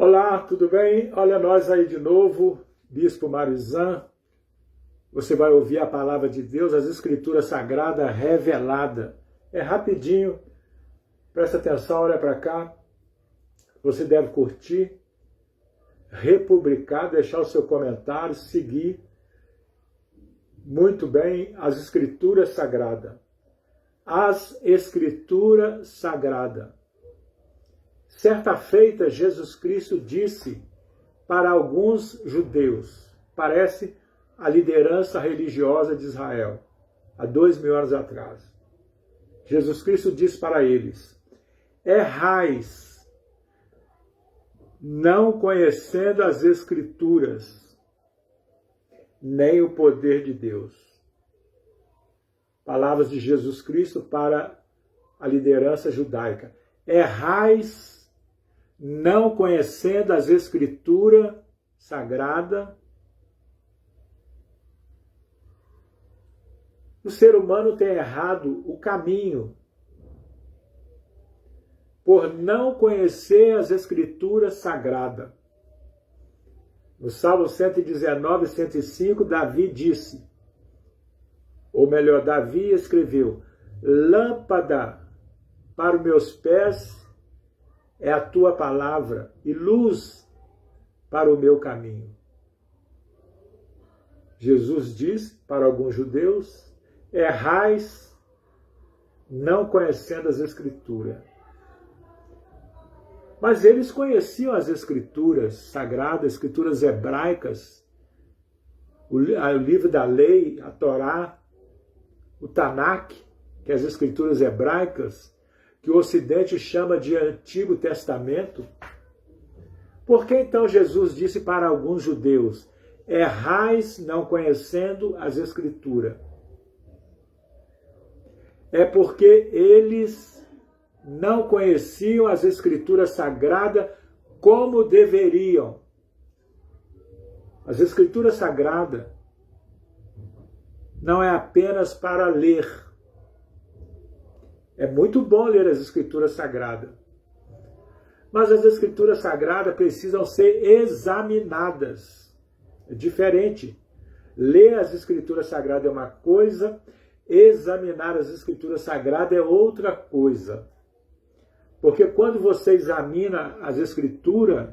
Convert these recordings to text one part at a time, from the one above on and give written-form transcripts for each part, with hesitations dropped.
Olá, tudo bem? Olha nós aí de novo, Bispo Marizan. Você vai ouvir a palavra de Deus, as Escrituras Sagradas reveladas. É rapidinho, presta atenção, olha para cá. Você deve curtir, republicar, deixar o seu comentário, seguir. Muito bem, as Escrituras Sagradas. As Escrituras Sagradas. Certa feita, Jesus Cristo disse para alguns judeus, parece a liderança religiosa de Israel, há 2000 anos atrás. Jesus Cristo disse para eles: errais, não conhecendo as Escrituras, nem o poder de Deus. Palavras de Jesus Cristo para a liderança judaica. Errais, não conhecendo as Escrituras Sagradas. O ser humano tem errado o caminho por não conhecer as Escrituras Sagradas. No Salmo 119, 105, Davi disse, ou melhor, Davi escreveu: lâmpada para os meus pés é a tua palavra e luz para o meu caminho. Jesus diz para alguns judeus: errais, não conhecendo as Escrituras. Mas eles conheciam as Escrituras Sagradas, Escrituras hebraicas, o livro da lei, a Torá, o Tanakh, que é as Escrituras hebraicas, que o Ocidente chama de Antigo Testamento. Por que então Jesus disse para alguns judeus: errais não conhecendo as Escrituras? É porque eles não conheciam as Escrituras Sagradas como deveriam. As Escrituras Sagradas não é apenas para ler. É muito bom ler as Escrituras Sagradas. Mas as Escrituras Sagradas precisam ser examinadas. É diferente. Ler as Escrituras Sagradas é uma coisa, examinar as Escrituras Sagradas é outra coisa. Porque quando você examina as Escrituras,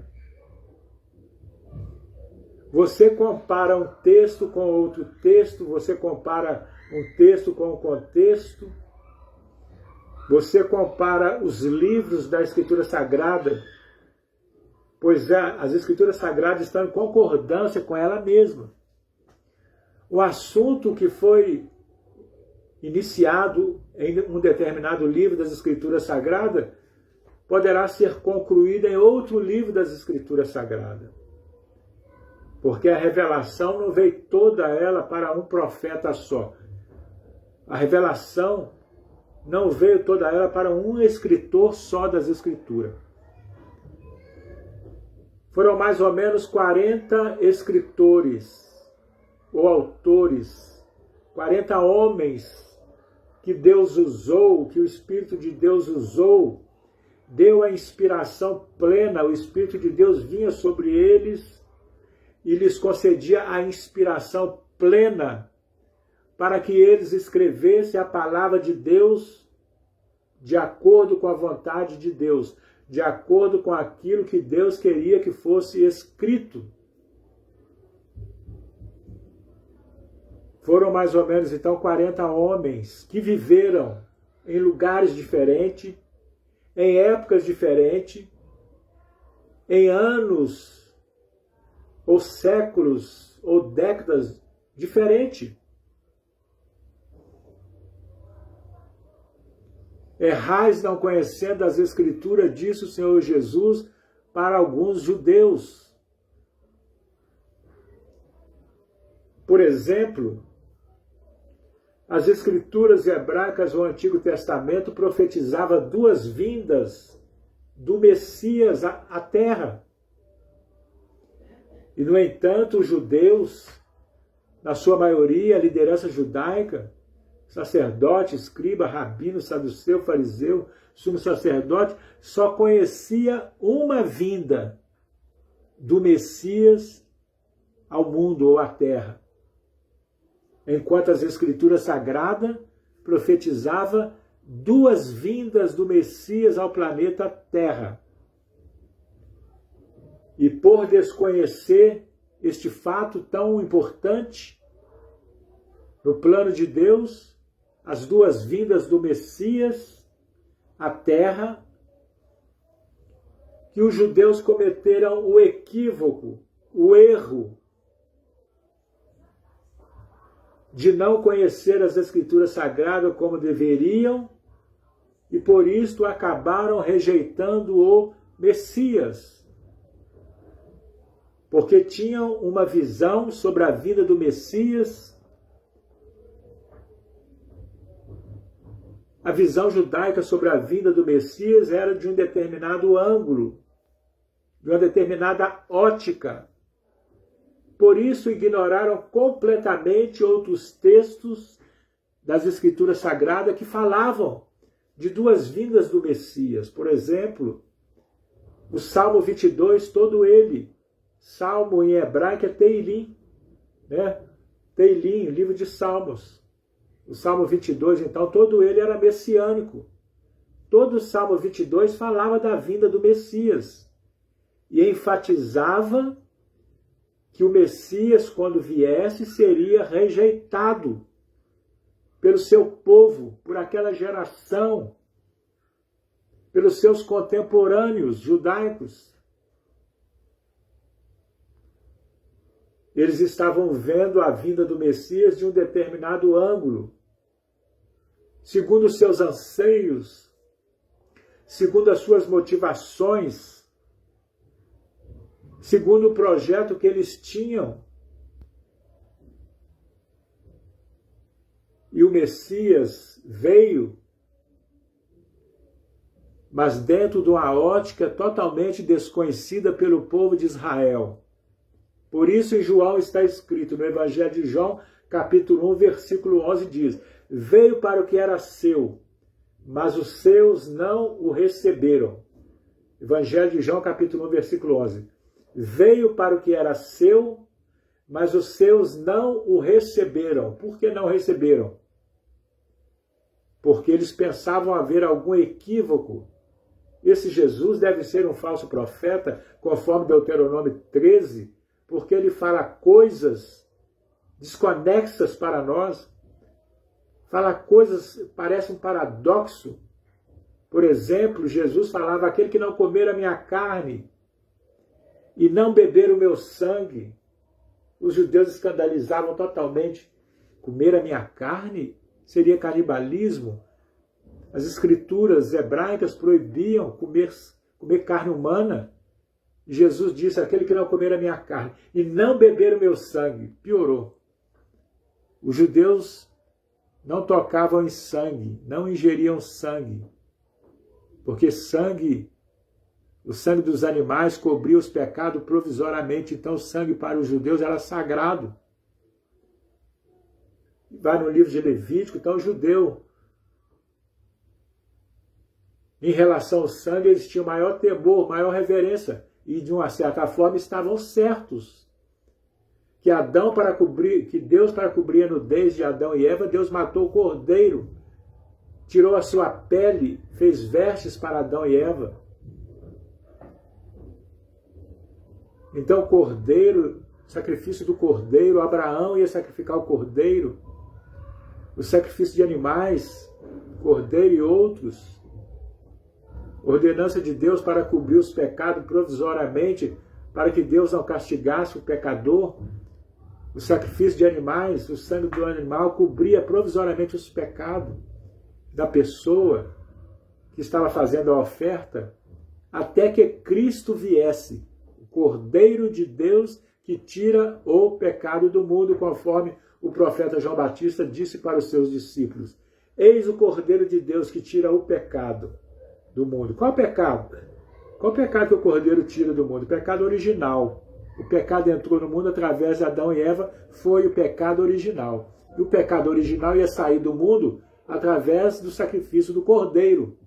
você compara um texto com outro texto, você compara um texto com o contexto, você compara os livros da Escritura Sagrada, pois as Escrituras Sagradas estão em concordância com ela mesma. O assunto que foi iniciado em um determinado livro das Escrituras Sagradas poderá ser concluído em outro livro das Escrituras Sagradas. Porque a revelação não veio toda ela para um profeta só. A revelação não veio toda ela para um escritor só das Escrituras. Foram mais ou menos 40 escritores ou autores, 40 homens que Deus usou, que o Espírito de Deus usou, deu a inspiração plena, o Espírito de Deus vinha sobre eles e lhes concedia a inspiração plena para que eles escrevessem a palavra de Deus de acordo com a vontade de Deus, de acordo com aquilo que Deus queria que fosse escrito. Foram mais ou menos, então, 40 homens que viveram em lugares diferentes, em épocas diferentes, em anos, ou séculos, ou décadas diferentes. Errais não conhecendo as Escrituras, disse o Senhor Jesus para alguns judeus. Por exemplo, as Escrituras hebraicas do Antigo Testamento profetizavam duas vindas do Messias à terra. E, no entanto, os judeus, na sua maioria, a liderança judaica, sacerdote, escriba, rabino, saduceu, fariseu, sumo sacerdote, só conhecia uma vinda do Messias ao mundo ou à terra. Enquanto as Escrituras Sagradas profetizavam 2 vindas do Messias ao planeta Terra. E por desconhecer este fato tão importante no plano de Deus, as 2 vindas do Messias à Terra, que os judeus cometeram o equívoco, o erro de não conhecer as Escrituras Sagradas como deveriam e por isso acabaram rejeitando o Messias. Porque tinham uma visão sobre a vida do Messias. A visão judaica sobre a vinda do Messias era de um determinado ângulo, de uma determinada ótica. Por isso ignoraram completamente outros textos das Escrituras Sagradas que falavam de 2 vindas do Messias. Por exemplo, o Salmo 22, todo ele, Salmo em hebraico é Teilim, né? Teilim, livro de Salmos. O Salmo 22, então, todo ele era messiânico. Todo o Salmo 22 falava da vinda do Messias e enfatizava que o Messias, quando viesse, seria rejeitado pelo seu povo, por aquela geração, pelos seus contemporâneos judaicos. Eles estavam vendo a vinda do Messias de um determinado ângulo, segundo os seus anseios, segundo as suas motivações, segundo o projeto que eles tinham. E o Messias veio, mas dentro de uma ótica totalmente desconhecida pelo povo de Israel. Por isso em João está escrito, no Evangelho de João, capítulo 1, versículo 11, diz: veio para o que era seu, mas os seus não o receberam. Evangelho de João, capítulo 1, versículo 11. Veio para o que era seu, mas os seus não o receberam. Por que não receberam? Porque eles pensavam haver algum equívoco. Esse Jesus deve ser um falso profeta, conforme Deuteronômio 13, porque ele fala coisas desconexas para nós, fala coisas, parece um paradoxo. Por exemplo, Jesus falava: aquele que não comer a minha carne e não beber o meu sangue. Os judeus escandalizavam totalmente. Comer a minha carne seria canibalismo. As escrituras hebraicas proibiam comer carne humana. Jesus disse: aquele que não comer a minha carne e não beber o meu sangue. Piorou. Os judeus não tocavam em sangue, não ingeriam sangue, porque o sangue dos animais cobria os pecados provisoriamente, então o sangue para os judeus era sagrado. Vai no livro de Levítico, então o judeu, em relação ao sangue, eles tinham maior temor, maior reverência, e de uma certa forma estavam certos. Que Deus, para cobrir a nudez de Adão e Eva, Deus matou o cordeiro, tirou a sua pele, fez vestes para Adão e Eva. Então o cordeiro, sacrifício do cordeiro, Abraão ia sacrificar o cordeiro, o sacrifício de animais, cordeiro e outros, ordenança de Deus para cobrir os pecados provisoriamente, para que Deus não castigasse o pecador. O sacrifício de animais, o sangue do animal cobria provisoriamente os pecados da pessoa que estava fazendo a oferta, até que Cristo viesse, o Cordeiro de Deus que tira o pecado do mundo, conforme o profeta João Batista disse para os seus discípulos: eis o Cordeiro de Deus que tira o pecado do mundo. Qual pecado? Qual pecado que o Cordeiro tira do mundo? O pecado original. O pecado entrou no mundo através de Adão e Eva, foi o pecado original. E o pecado original ia sair do mundo através do sacrifício do Cordeiro